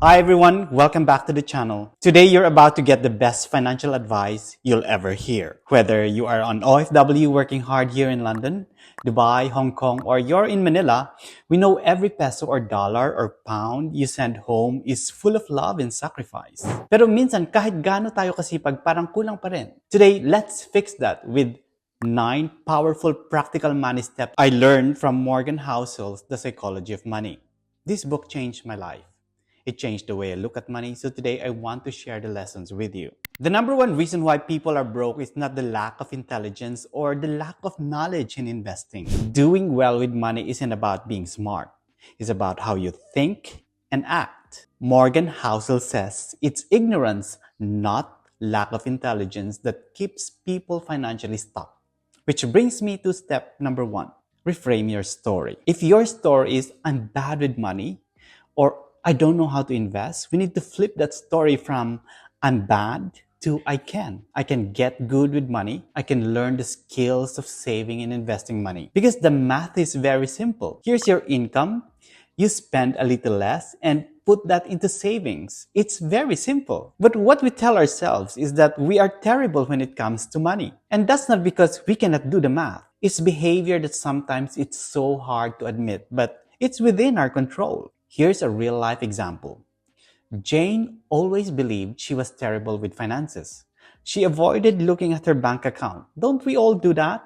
Hi everyone, welcome back to the channel. Today you're about to get the best financial advice you'll ever hear. Whether you are on OFW working hard here in London, Dubai, Hong Kong, or you're in Manila, we know every peso or dollar or pound you send home is full of love and sacrifice. Pero minsan kahit gaano tayo kasipag, parang kulang pa rin. Today, let's fix that with 9 powerful practical money steps I learned from Morgan Housel's The Psychology of Money. This book changed my life. It changed the way I look at money, so today I want to share the lessons with you. The number one reason why people are broke is not the lack of intelligence or the lack of knowledge in investing. Doing well with money isn't about being smart. It's about how you think and act. Morgan Housel says it's ignorance, not lack of intelligence, that keeps people financially stuck. Which brings me to step number 1. Reframe your story. If your story is I'm bad with money or I don't know how to invest, we need to flip that story from I'm bad to I can. I can get good with money. I can learn the skills of saving and investing money. Because the math is very simple. Here's your income. You spend a little less and put that into savings. It's very simple. But what we tell ourselves is that we are terrible when it comes to money. And that's not because we cannot do the math. It's behavior that sometimes it's so hard to admit, but it's within our control. Here's a real-life example. Jane always believed she was terrible with finances. She avoided looking at her bank account. Don't we all do that?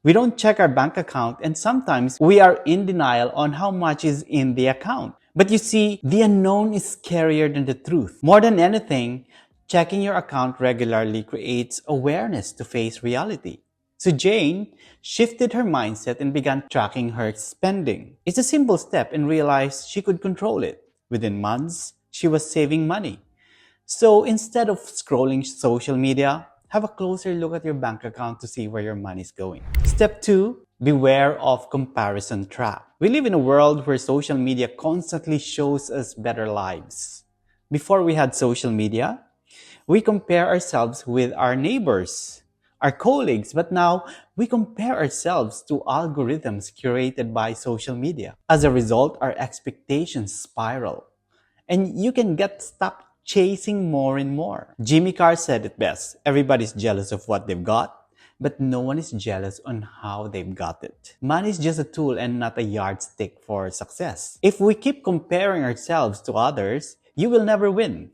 We don't check our bank account, and sometimes we are in denial on how much is in the account. But you see, the unknown is scarier than the truth. More than anything, checking your account regularly creates awareness to face reality. So Jane shifted her mindset and began tracking her spending. It's a simple step and realized she could control it. Within months, she was saving money. So instead of scrolling social media, have a closer look at your bank account to see where your money is going. Step 2, beware of comparison trap. We live in a world where social media constantly shows us better lives. Before we had social media, we compare ourselves with our neighbors, our colleagues, but now we compare ourselves to algorithms curated by social media. As a result, our expectations spiral. And you can get stuck chasing more and more. Jimmy Carr said it best, everybody's jealous of what they've got, but no one is jealous on how they've got it. Money is just a tool and not a yardstick for success. If we keep comparing ourselves to others, you will never win.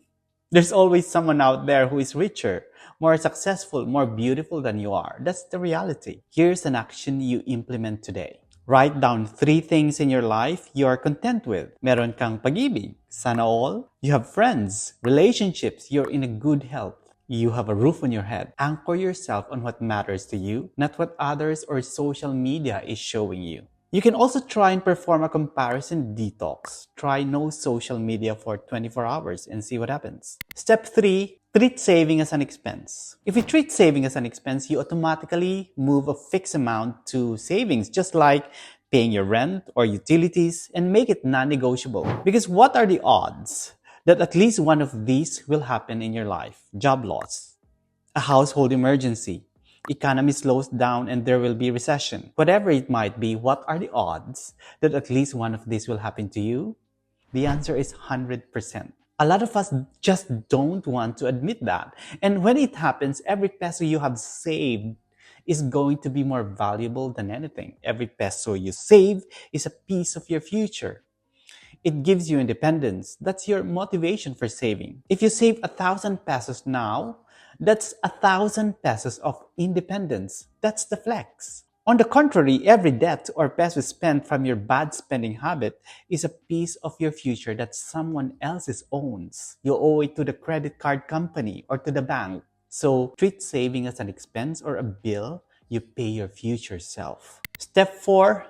There's always someone out there who is richer, more successful, more beautiful than you are. That's the reality. Here's an action you implement today. Write down 3 things in your life you are content with. Meron kang pag-ibig, sana all. You have friends, relationships, you're in a good health. You have a roof on your head. Anchor yourself on what matters to you, not what others or social media is showing you. You can also try and perform a comparison detox. Try no social media for 24 hours and see what happens. Step 3, treat saving as an expense. If you treat saving as an expense, you automatically move a fixed amount to savings, just like paying your rent or utilities, and make it non-negotiable. Because what are the odds that at least one of these will happen in your life? Job loss, a household emergency, economy slows down and there will be recession. Whatever it might be, what are the odds that at least one of these will happen to you? The answer is 100%. A lot of us just don't want to admit that. And when it happens, every peso you have saved is going to be more valuable than anything. Every peso you save is a piece of your future. It gives you independence. That's your motivation for saving. If you save 1,000 pesos now, that's 1,000 pesos of independence. That's the flex. On the contrary, every debt or peso spent from your bad spending habit is a piece of your future that someone else's owns. You owe it to the credit card company or to the bank. So treat saving as an expense or a bill you pay your future self. Step 4,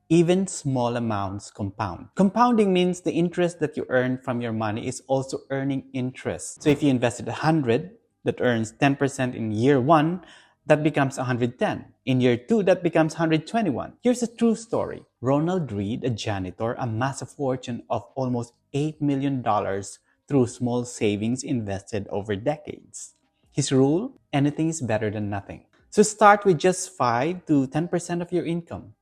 even small amounts compound. Compounding means the interest that you earn from your money is also earning interest. So if you invested 100, that earns 10% in year 1, that becomes 110. In year 2, that becomes 121. Here's a true story. Ronald Reed, a janitor, amassed a fortune of almost $8 million through small savings invested over decades. His rule, anything is better than nothing. So start with just 5 to 10% of your income.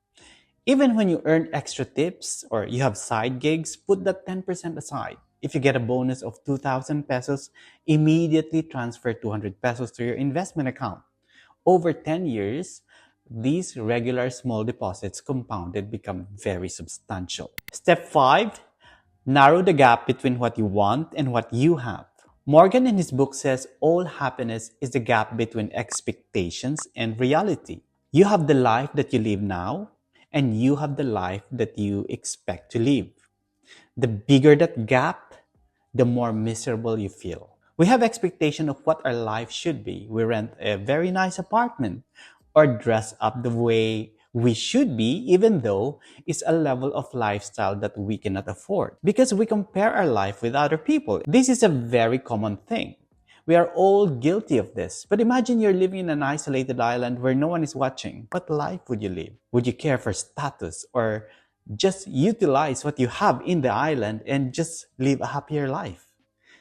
Even when you earn extra tips or you have side gigs, put that 10% aside. If you get a bonus of 2,000 pesos, immediately transfer 200 pesos to your investment account. Over 10 years, these regular small deposits compounded become very substantial. Step 5, narrow the gap between what you want and what you have. Morgan in his book says all happiness is the gap between expectations and reality. You have the life that you live now, and you have the life that you expect to live. The bigger that gap, the more miserable you feel. We have expectation of what our life should be. We rent a very nice apartment or dress up the way we should be, even though it's a level of lifestyle that we cannot afford because we compare our life with other people. This is a very common thing. We are all guilty of this. But imagine you're living in an isolated island where no one is watching. What life would you live? Would you care for status or just utilize what you have in the island and just live a happier life?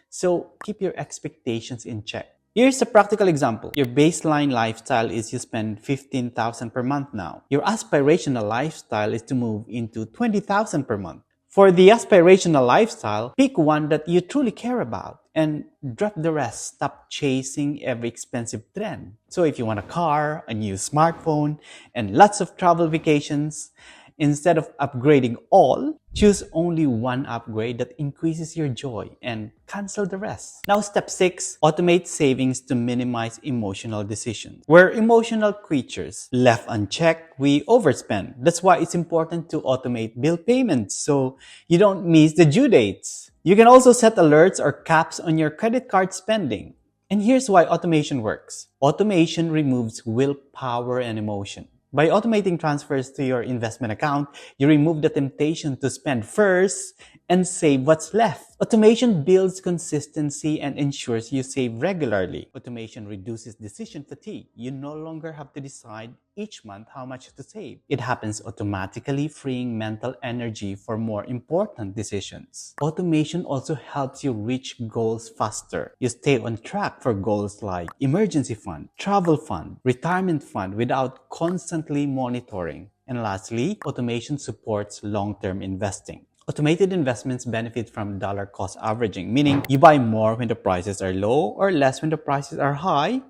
So keep your expectations in check. Here's a practical example. Your baseline lifestyle is you spend 15,000 per month now. Your aspirational lifestyle is to move into 20,000 per month. For the aspirational lifestyle, pick one that you truly care about and drop the rest. Stop chasing every expensive trend. So if you want a car, a new smartphone, and lots of travel vacations, instead of upgrading all, choose only one upgrade that increases your joy and cancel the rest. Now, step 6, automate savings to minimize emotional decisions. We're emotional creatures. Left unchecked, we overspend. That's why it's important to automate bill payments so you don't miss the due dates. You can also set alerts or caps on your credit card spending. And here's why automation works. Automation removes willpower and emotion. By automating transfers to your investment account, you remove the temptation to spend first and save what's left. Automation builds consistency and ensures you save regularly. Automation reduces decision fatigue. You no longer have to decide each month how much to save. It happens automatically, freeing mental energy for more important decisions. Automation also helps you reach goals faster. You stay on track for goals like emergency fund, travel fund, retirement fund without constantly monitoring. And lastly, automation supports long-term investing. Automated investments benefit from dollar cost averaging, meaning you buy more when the prices are low or less when the prices are high,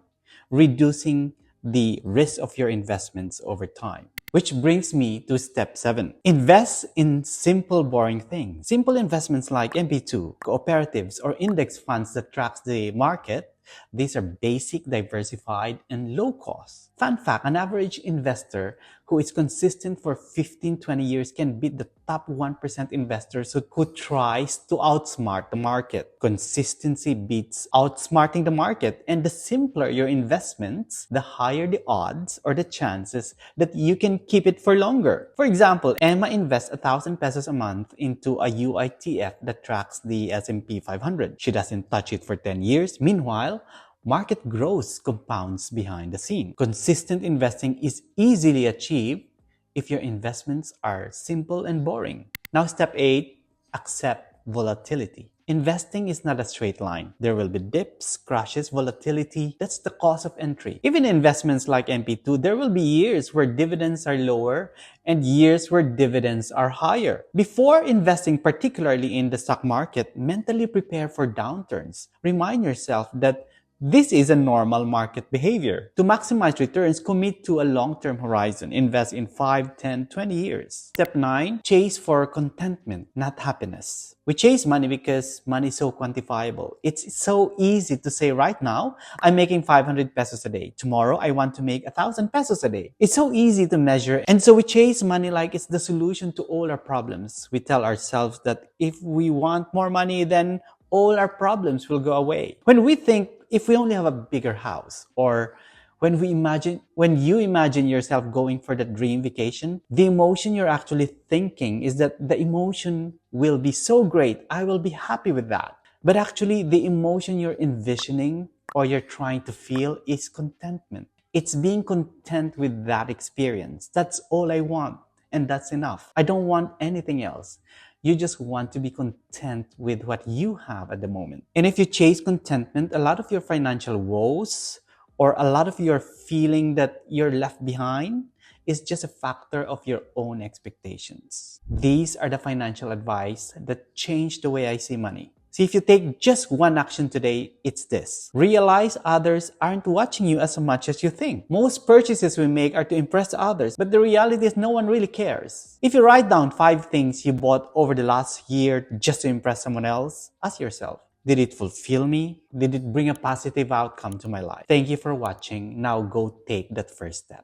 reducing the risk of your investments over time. Which brings me to step 7. Invest in simple, boring things. Simple investments like MP2, cooperatives, or index funds that tracks the market. These are basic, diversified, and low cost. Fun fact, an average investor who is consistent for 15-20 years can beat the top 1% investors who tries to outsmart the market. Consistency beats outsmarting the market, and the simpler your investments, the higher the odds or the chances that you can keep it for longer. For example, Emma invests 1,000 pesos a month into a UITF that tracks the S&P 500. She doesn't touch it for 10 years. Meanwhile, market growth compounds behind the scene. Consistent investing is easily achieved if your investments are simple and boring. Now, step 8, accept volatility. Investing is not a straight line. There will be dips, crashes, volatility. That's the cost of entry. Even investments like MP2, there will be years where dividends are lower and years where dividends are higher. Before investing, particularly in the stock market, mentally prepare for downturns. Remind yourself that this is a normal market behavior. To maximize returns, commit to a long-term horizon. Invest in 5, 10, 20 years. Step 9, chase for contentment, not happiness. We chase money because money is so quantifiable. It's so easy to say right now, I'm making 500 pesos a day. Tomorrow, I want to make 1,000 pesos a day. It's so easy to measure. And so we chase money like it's the solution to all our problems. We tell ourselves that if we want more money, then all our problems will go away. When we think if we only have a bigger house, or when you imagine yourself going for the dream vacation, the emotion you're actually thinking is that the emotion will be so great, I will be happy with that. But actually, the emotion you're envisioning or you're trying to feel is contentment. It's being content with that experience. That's all I want, and that's enough. I don't want anything else. You just want to be content with what you have at the moment. And if you chase contentment, a lot of your financial woes or a lot of your feeling that you're left behind is just a factor of your own expectations. These are the financial advice that changed the way I see money. See, if you take just one action today, it's this. Realize others aren't watching you as much as you think. Most purchases we make are to impress others, but the reality is no one really cares. If you write down 5 things you bought over the last year just to impress someone else, ask yourself, did it fulfill me? Did it bring a positive outcome to my life? Thank you for watching. Now go take that first step.